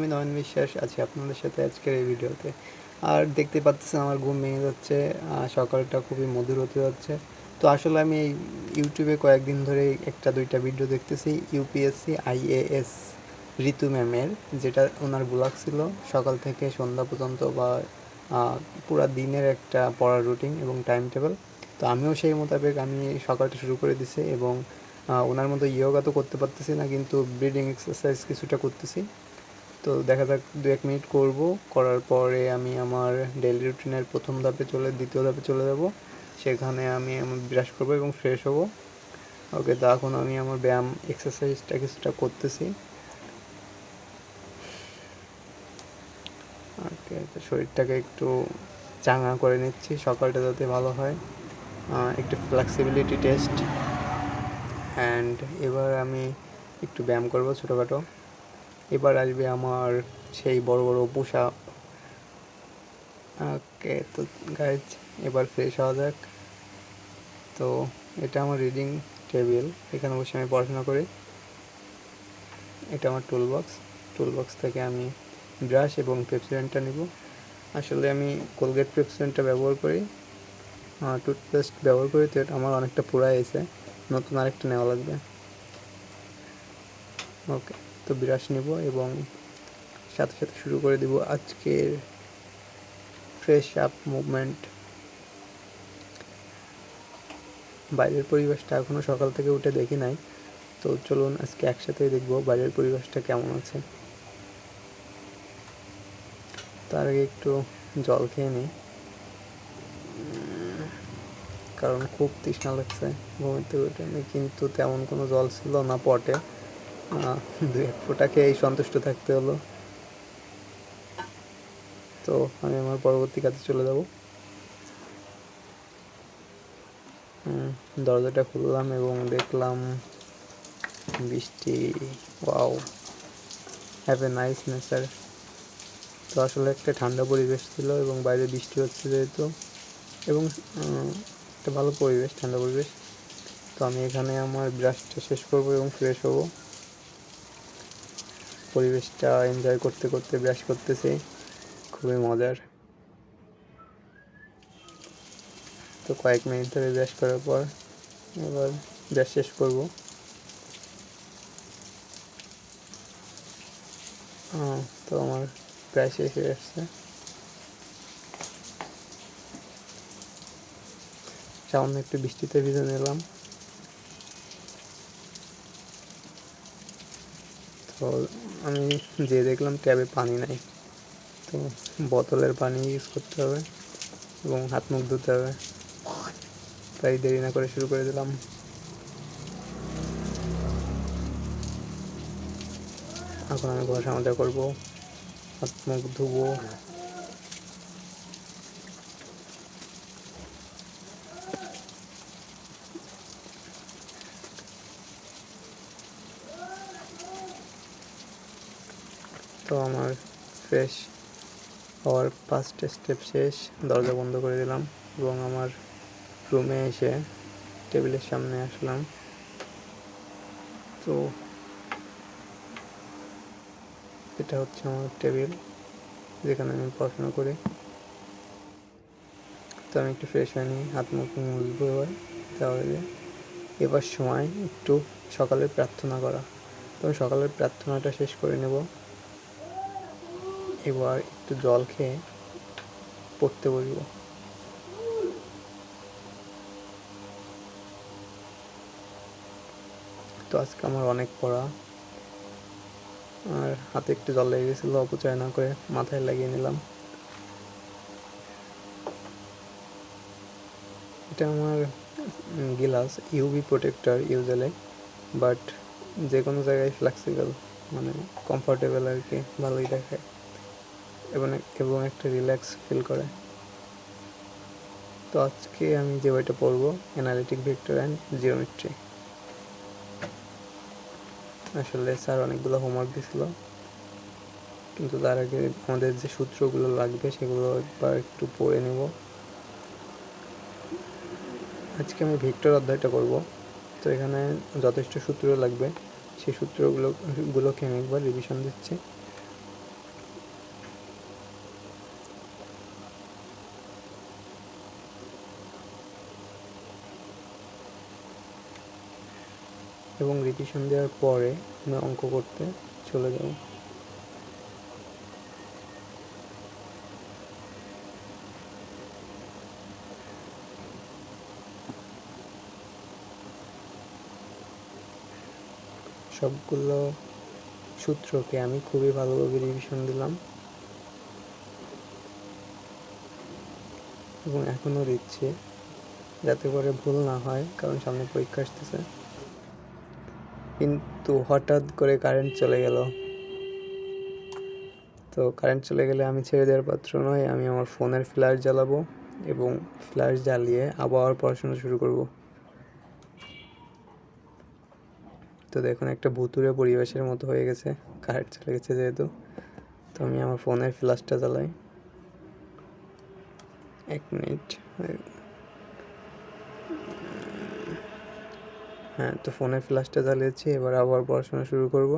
আমি নয়ন বিশ্বাস আছি আপনাদের সাথে আজকের এই ভিডিওতে। আর দেখতে পাচ্ছেন আমার ঘুম ভেঙে যাচ্ছে, সকালটা খুবই মধুর হতে যাচ্ছে। তো আসলে আমি এই ইউটিউবে কয়েকদিন ধরে একটা দুইটা ভিডিও দেখতেছি ইউপিএসসি আইএএস ঋতু ম্যামের, যেটা ওনার ব্লগ ছিল সকাল থেকে সন্ধ্যা পর্যন্ত বা পুরা দিনের একটা পড়ার রুটিন এবং টাইম টেবিল। তো আমিও সেই মোতাবেক আমি সকালটা শুরু করে দিছি এবং ওনার মতো ইয়োগা তো করতে পারতেছি না, কিন্তু ব্রিডিং এক্সারসাইজ কিছুটা করতেছি। তো দেখা যাক 2-1 মিনিট করব, করার পরে আমি আমার ডেইলি রুটিনের প্রথম ধাপে দ্বিতীয় ধাপে চলে যাব। সেখানে আমি আমার ব্রাশ করবো এবং ফ্রেশ হব। ওকে, তো এখন আমি আমার ব্যায়াম এক্সারসাইজটা কিছুটা করতেছি। ওকে, তো শরীরটাকে একটু চাঙ্গা করে নিচ্ছি সকালটা যাতে ভালো হয়। একটু ফ্লেক্সিবিলিটি টেস্ট। অ্যান্ড এবার আমি একটু ব্যায়াম করবো ছোটোখাটো। এবার আসবে আমার সেই বড় বড় পুশ আপ। ওকে, তো গাইজ এবার ফ্রেশ হওয়া যাক। তো এটা আমার রিডিং টেবিল, এখানে বসে আমি পড়াশোনা করি। এটা আমার টুলবক্স থেকে আমি ব্রাশ এবং পেপসোডেন্টটা নিব। আসলে আমি কোলগেট পেপসোডেন্টটা ব্যবহার করি, টুথপেস্ট ব্যবহার করি, তো এটা আমার অনেকটা পুরাই এসে, নতুন আরেকটা নেওয়া লাগবে। ওকে, তো ব্রাশ নিব এবং সাথে সাথে শুরু করে দিব আজকের ফ্রেশ আপ মুভমেন্ট। বাইরের পরিবেশটা এখনও সকাল থেকে উঠে দেখি নাই, তো চলুন আজকে একসাথেই দেখব বাইরের পরিবেশটা কেমন আছে। তার আগে একটু জল খেয়ে নিই, কারণ খুব তৃষ্ণা লাগছে ঘুমের থেকে উঠে। কিন্তু তেমন কোনো জল ছিল না পটে, 2-1 ফোঁটা খেয়েই সন্তুষ্ট থাকতে হলো। তো আমি আমার পরবর্তী কাজে চলে যাব। দরজাটা খুললাম এবং দেখলাম বৃষ্টি। Wow, have a nice nature. তো আসলে একটা ঠান্ডা পরিবেশ ছিল এবং বাইরে বৃষ্টি হচ্ছে যেহেতু, এবং একটা ভালো পরিবেশ, ঠান্ডা পরিবেশ। তো আমি এখানে আমার ব্রাশটা শেষ করব এবং ফ্রেশ হব। পরিবেশটা এনজয় করতে করতে ব্রাশ করতেছি, খুবই মজার। তো কয়েক মিনিট ধরে ব্রাশ করার পর এবার ব্রাশ শেষ করব। তো আমার প্রায় শেষ হয়ে আসছে। সামান্য একটু বৃষ্টিতে ভিজে নিলাম। তো আমি দেখলাম ট্যাবে পানি নাই, তো বোতলের পানি ইউজ করতে হবে এবং হাত মুখ ধুতে হবে। তাই দেরি না করে শুরু করে দিলাম। এখন আমি ঘষা মাজা করবো, হাত মুখ ধুবো। তো আমার ফ্রেশ হওয়ার 5টা স্টেপ শেষ। দরজা বন্ধ করে দিলাম এবং আমার রুমে এসে টেবিলের সামনে আসলাম। তো এটা হচ্ছে আমার টেবিল, যেখানে আমি পড়াশোনা করি। তো আমি একটু ফ্রেশ হয়ে নিই, হাত মুখ মুছবো। তাহলে এবার সময় একটু সকালের প্রার্থনা করা। তো আমি সকালের প্রার্থনাটা শেষ করে নেব। এবার একটু জল খেয়ে পড়তে বসবো। তো আজকে আমার অনেক পড়া, আর হাতে একটু জল লেগে গেছিলো, অপচয় না করে মাথায় লাগিয়ে নিলাম। এটা আমার glass, UV protector usually, but যে কোনো জায়গায় ফ্লেক্সিবল, মানে কমফোর্টেবল আর কি, ভালোই দেখায় এবং একটা রিল্যাক্স ফিল করে। তো আজকে আমি যে বইটা পড়বো অ্যানালিটিক ভেক্টর অ্যান্ড জিওমেট্রি। আসলে স্যার অনেকগুলো হোমওয়ার্ক দিয়েছিল, কিন্তু তার আগে আমাদের যে সূত্রগুলো লাগবে সেগুলো একবার একটু পড়ে নেব। আজকে আমি ভেক্টর অধ্যায়টা করব, তো এখানে যথেষ্ট সূত্র লাগবে। সেই সূত্রগুলোকে আমি একবার রিভিশন দিচ্ছি। এবং রিভিশন দেওয়ার পরে আমি অঙ্ক করতে চলে যাব। সবগুলো সূত্রকে আমি খুবই ভালোভাবে রিভিশন দিলাম এবং এখনও দিচ্ছি, যাতে করে ভুল না হয়, কারণ সামনে পরীক্ষা আসতেছে। কিন্তু হঠাৎ করে কারেন্ট চলে গেল। তো কারেন্ট চলে গেলে আমি ছেড়ে দেওয়ার পাত্র নয়, আমি আমার ফোনের ফ্ল্যাশ জ্বালাবো এবং ফ্ল্যাশ জ্বালিয়ে আবার পড়াশোনা শুরু করব। তো দেখুন, একটা ভুতুড়ে পরিবেশের মতো হয়ে গেছে, কারেন্ট চলে গেছে যেহেতু। তো আমি আমার ফোনের ফ্ল্যাশটা জ্বালাই। 1 মিনিট। হ্যাঁ, তো ফোনের ফ্ল্যাশটা জ্বালিয়েছি, এবার আবার পড়াশোনা শুরু করব।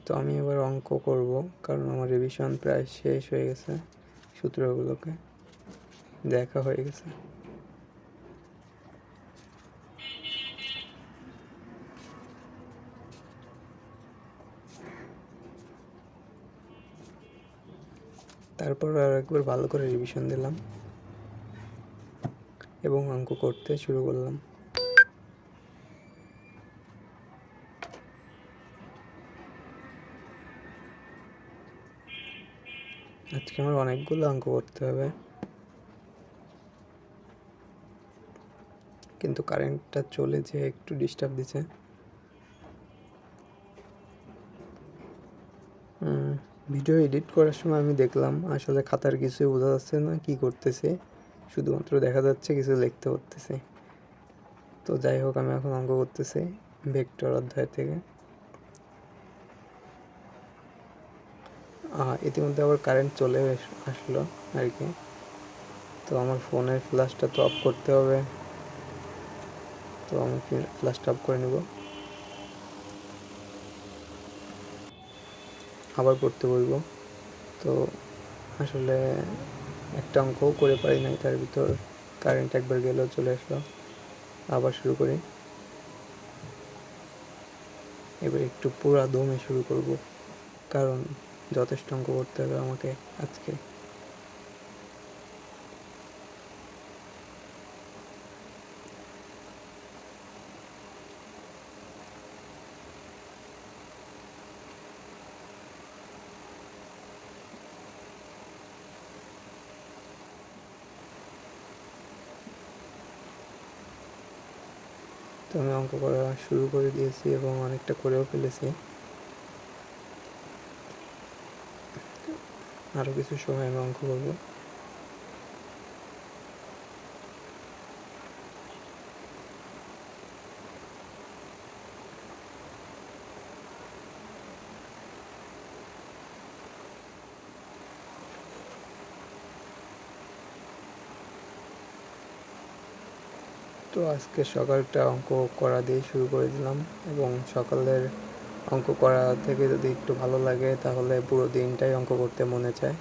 তো আমি এবার অঙ্ক করব, কারণ আমার রিভিশন প্রায় শেষ হয়ে গেছে, সূত্রগুলোকে দেখা হয়ে গেছে। তারপর আর একবার ভালো করে রিভিশন দিলাম এবং অঙ্ক করতে শুরু করলাম। আজকে আমার অনেকগুলো অঙ্ক করতে হবে, কিন্তু কারেন্টটা চলে যে একটু ডিস্টার্ব দিচ্ছে। ভিডিও এডিট করার সময় আমি দেখলাম আসলে খাতার কিছুই বোঝা যাচ্ছে না কি করতেছে, শুধুমাত্র দেখা যাচ্ছে কিছু লিখতে হতেছে। তো যাই হোক, আমি এখন অঙ্ক করতেছি ভেক্টর অধ্যায় থেকে। ইতিমধ্যে আবার কারেন্ট চলে আসলো আর কি। তো আমার ফোনের ফ্ল্যাশটা তো অফ করতে হবে, তো আমি ফ্ল্যাশটা অফ করে নেব, আবার পড়তে বলবো। তো আসলে একটা অঙ্কও করে পারি নাই, তার ভিতর কারেন্ট একবার গেলেও চলে আসলো। আবার শুরু করি, এবার একটু পুরা দমে শুরু করব, কারণ যথেষ্ট অঙ্ক করতে হবে আমাকে আজকে। তো আমি অঙ্ক করা শুরু করে দিয়েছি এবং অনেকটা করেও ফেলেছি। আরও কিছু সময় আমি অঙ্ক করব। তো আজকে সকালটা অঙ্ক করা দিয়ে শুরু করে দিলাম, এবং সকালের অঙ্ক করা থেকে যদি একটু ভালো লাগে তাহলে পুরো দিনটাই অঙ্ক করতে মনে চায়,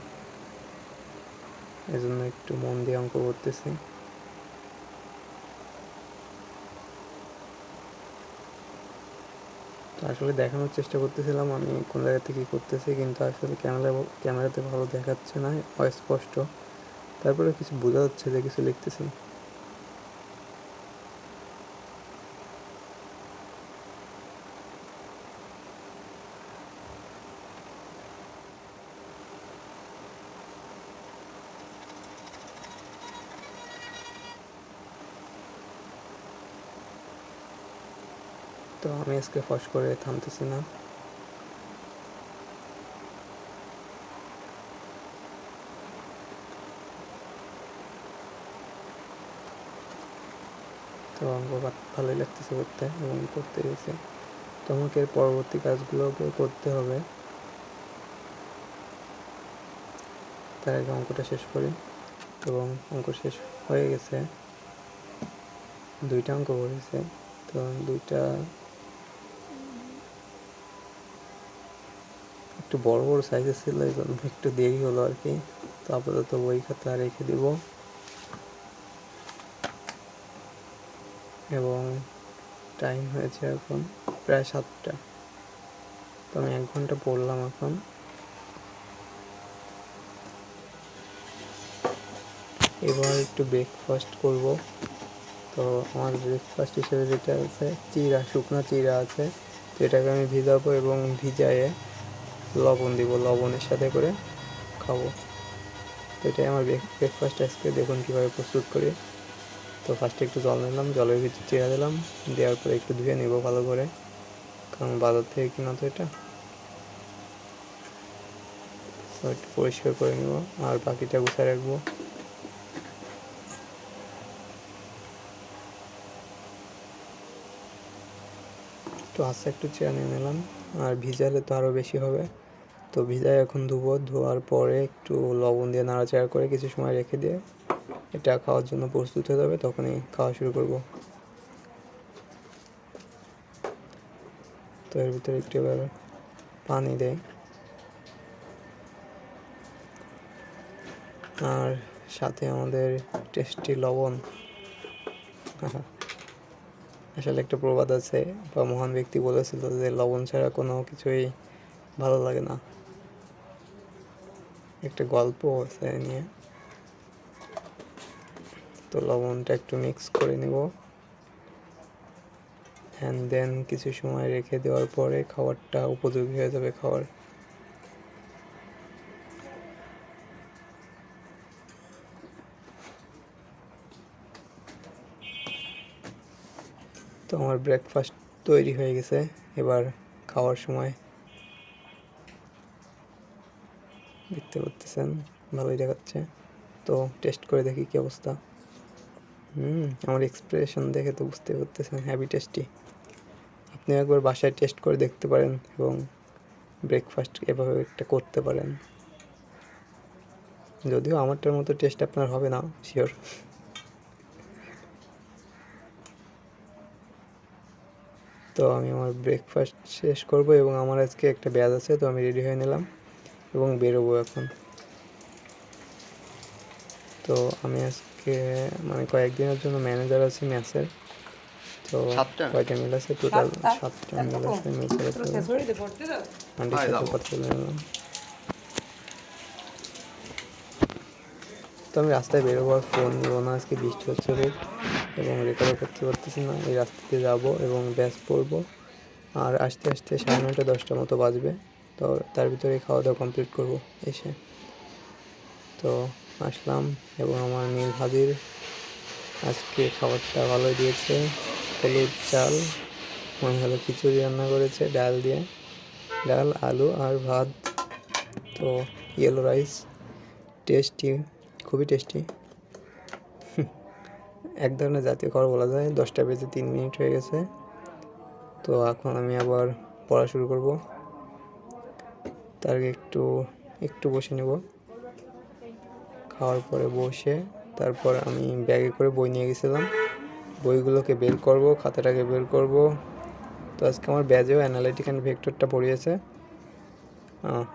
এজন্য একটু মন দিয়ে অঙ্ক করতেছি। তো আসলে দেখানোর চেষ্টা করতেছিলাম আমি কোন জায়গা থেকে কী করতেছি, কিন্তু আসলে ক্যামেরাতে ভালো দেখাচ্ছে না, অস্পষ্ট। তারপরে কিছু বোঝা যাচ্ছে যে কিছু লিখতেছি। তো আমি আজকে ফস করে থামতেছি না। তো অঙ্ক ভালোই লাগতেছে করতে এবং করতে গেছে। তো আমাকে এর পরবর্তী কাজগুলোকে করতে হবে, তার আগে অঙ্কটা শেষ করি। এবং অঙ্ক শেষ হয়ে গেছে, 2টা অঙ্ক করেছে। তো 2টা একটু বড় বড় সাইজের ছিল, এই জন্য একটু দেরি হলো আর কি। তো আপাতত বই খাতা রেখে দিব এবং টাইম হয়েছে এখন প্রায় 7টা। তো আমি 1 ঘন্টা পড়লাম। এখন এবার একটু ব্রেকফাস্ট করব। তো আমার ব্রেকফাস্ট হিসেবে যেটা আছে চিড়া, শুকনো চিড়া আছে। তো এটাকে আমি ভিজাবো এবং ভিজায়ে লবণ দিব, লবণের সাথে করে খাবো। তো এটাই আমার ব্রেকফাস্ট আজকে। দেখুন কীভাবে প্রস্তুত করি। তো ফার্স্টে একটু জল নিলাম, জলের ভিতরে চিড়া দিলাম, দেওয়ার পরে একটু ধুয়ে নেব ভালো করে, কারণ বাজার থেকে কিনা তো এটা। তো একটু পরিষ্কার করে নেব আর বাকিটা গুছিয়ে রাখবো। তো আস্তে একটু চিড়া নিয়ে নিলাম, আর ভিজালে তো আরও বেশি হবে। তো ভিজায় এখন ধুবো, ধোয়ার পরে একটু লবণ দিয়ে নাড়াচাড়া করে কিছু সময় রেখে দিয়ে এটা খাওয়ার জন্য প্রস্তুত হয়ে যাবে, তখনই খাওয়া শুরু করব। তো এর ভিতরে একটু এবার পানি দেয়, আর সাথে আমাদের টেস্টি লবণ। আসলে একটা প্রবাদ আছে বা মহান ব্যক্তি বলেছিল যে লবণ ছাড়া কোনো কিছুই ভালো লাগে না। একটা গল্প আছে নিয়ে। তো লবণটা একটু মিক্স করে নেব, অ্যান্ড দেন কিছু সময় রেখে দেওয়ার পরে খাবারটা উপযোগী হয়ে যাবে খাওয়ার। তো আমার ব্রেকফাস্ট তৈরি হয়ে গেছে, এবার খাওয়ার সময়। দেখতে পাচ্ছেন ভালোই দেখাচ্ছে। তো টেস্ট করে দেখি কী অবস্থা। আমার এক্সপ্রেশন দেখে তো বুঝতে পারতেছেন হেভি টেস্টি। আপনি একবার বাসায় টেস্ট করে দেখতে পারেন এবং ব্রেকফাস্ট এভাবে একটা করতে পারেন। যদিও আমারটার মতো টেস্ট আপনার হবে না শিওর। তো আমি আমার ব্রেকফাস্ট শেষ করব এবং আমার আজকে একটা ব্যাচ আছে, তো আমি রেডি হয়ে নিলাম এবং বেরোবো এখন। তো আমি আজকে মানে কয়েকদিনের জন্য ম্যানেজার আছি ম্যাচের। তো কয়টা মিল আছে টোটাল? 7টা মিল আছে। মিল আন্টির সাথে কথা বলে নিলাম। তো আমি রাস্তায় বেরোবো আর ফোন নিব না, আজকে বৃষ্টি হচ্ছে খুব এবং রেকর্ডও করতে পারতেছি না। এই রাস্তাতে যাবো এবং ব্যাচ পড়বো, আর আস্তে আস্তে 9:30 10টার মতো বাজবে। তো তার ভিতরে খাওয়া দাওয়া কমপ্লিট করবো এসে। তো আসলাম এবং আমার মিল হাজির। আজকে খাবারটা ভালোই দিয়েছে, হলুদ চাল, মনে হলো খিচুড়ি রান্না করেছে ডাল দিয়ে, ডাল আলু আর ভাত। তো ইয়েলো রাইস, টেস্টি, খুবই টেস্টি। এক ধরনের জাতীয় খাবার বলা যায়। 10টা বেজে 3 মিনিট হয়ে গেছে। তো এখন আমি আবার পড়া শুরু করব। তার আগে একটু বসে নেব। খাওয়ার পরে বসে তারপর আমি ব্যাগে করে বই নিয়ে গেছিলাম, বইগুলোকে বের করব, খাতাটাকে বের করব। তো আজকে আমার ব্যাজেও অ্যানালাইটিক অ্যান্ড ভেক্টরটা পড়িয়েছে।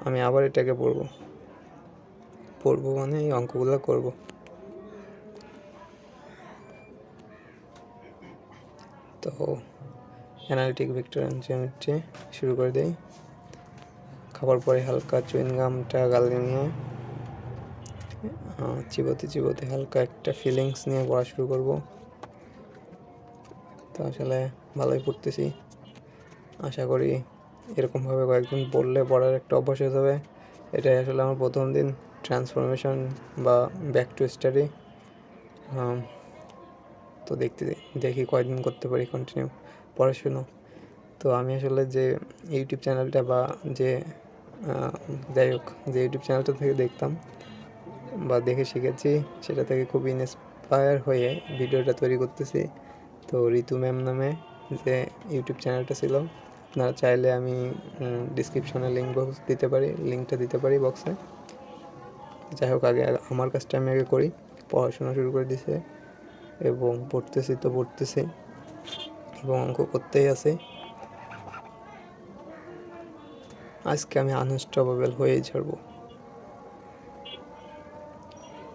আমি আবার এটাকে পড়বো মানে এই অঙ্কগুলো করব। তো অ্যানালিটিক ভেক্টর অ্যান্ড জিওমেট্রি শুরু করে দেই। খাবার পরে হালকা চুইংগামটা গালে নিয়ে চিবোতে হালকা একটা ফিলিংস নিয়ে পড়া শুরু করব। তো আসলে ভালোই পড়তেছি, আশা করি এরকমভাবে কয়েকদিন পড়লে পড়ার একটা অভ্যাস হয়ে যাবে। এটাই আসলে আমার প্রথম দিন ট্রান্সফরমেশন বা ব্যাক টু স্টাডি। তো দেখি কয়েকদিন করতে পারি কন্টিনিউ পড়াশুনো। তো আমি আসলে যে ইউটিউব চ্যানেলটা বা যে যাই হোক যে ইউটিউব চ্যানেলটা থেকে দেখতাম বা দেখে শিখেছি, সেটা থেকে খুব ইন্সপায়ার হয়ে ভিডিওটা তৈরি করতেছি। তো ঋতু ম্যাম নামে যে ইউটিউব চ্যানেলটা ছিল, আপনারা চাইলে আমি ডিসক্রিপশনে লিঙ্কটা দিতে পারি বক্সে। যাই হোক, আগে আমার কাজটা আমি আগে করি। পড়াশোনা শুরু করে দিছে এবং পড়তেছি এবং অঙ্ক করতেই আছে। আজকে আমি আনস্টপেবল হয়েই ছাড়ব।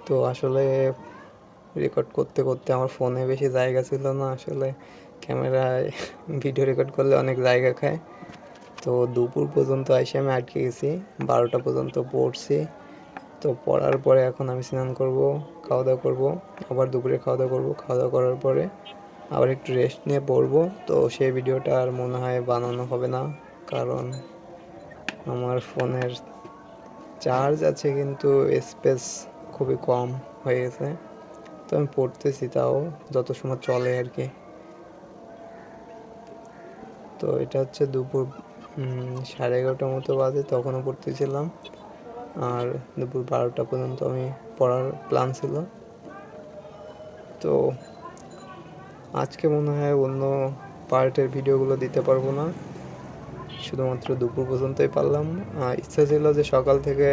তো আসলে রেকর্ড করতে করতে আমার ফোনে বেশি জায়গা ছিল না, আসলে ক্যামেরায় ভিডিও রেকর্ড করলে অনেক জায়গা খায়। তো দুপুর পর্যন্ত এসে আমি আটকে গেছি, 12টা পর্যন্ত পড়ছি। তো পড়ার পরে এখন আমি স্নান করব, খাওয়া দাওয়া করবো, আবার দুপুরে খাওয়া দাওয়া করবো, খাওয়া দাওয়া করার পরে আবার একটু রেস্ট নিয়ে পড়বো। তো সেই ভিডিওটা আর মনে হয় বানানো হবে না, কারণ আমার ফোনের চার্জ আছে কিন্তু স্পেস খুবই কম হয়ে গেছে। তো আমি পড়তেছি, তাও যত সময় চলে আর কি। তো এটা হচ্ছে দুপুর 11:30 মতো বাজে, তখনও পড়তেছিলাম। আর দুপুর 12টা পর্যন্ত আমি পড়ার প্ল্যান ছিল। তো আজকে মনে হয় অন্য পার্টের ভিডিওগুলো দিতে পারবো না, শুধুমাত্র দুপুর পর্যন্তই পারলাম। ইচ্ছা ছিল যে সকাল থেকে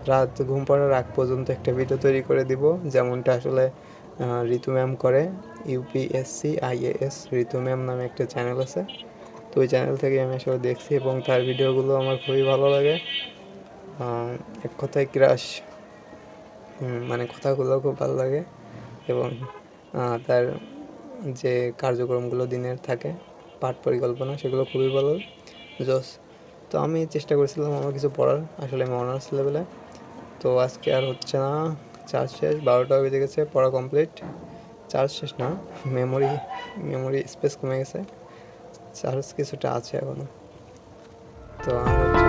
রাত ঘুম পাড়ার আগ পর্যন্ত একটা ভিডিও তৈরি করে দিব, যেমনটা আসলে ঋতু ম্যাম করে। ইউপিএসসি আইএএস ঋতু ম্যাম নামে একটা চ্যানেল আছে। তো ওই চ্যানেল থেকে আমি আসলে দেখছি এবং তার ভিডিওগুলো আমার খুবই ভালো লাগে। এক কথায় ক্রাশ, মানে কথাগুলো খুব ভালো লাগে। এবং তার যে কার্যক্রমগুলো দিনের থাকে, পাঠ পরিকল্পনা, সেগুলো খুবই ভালো, জস। তো আমি চেষ্টা করছিলাম আমার কিছু পড়ার, আসলে আমি অনার্স লেভেলে। তো আজকে আর হচ্ছে না, চার্জ শেষ, 12টা বেজে গেছে, পড়া কমপ্লিট। চার্জ শেষ না, মেমোরি স্পেস কমে গেছে, চার্জ কিছুটা আছে এখনও। তো আর হচ্ছে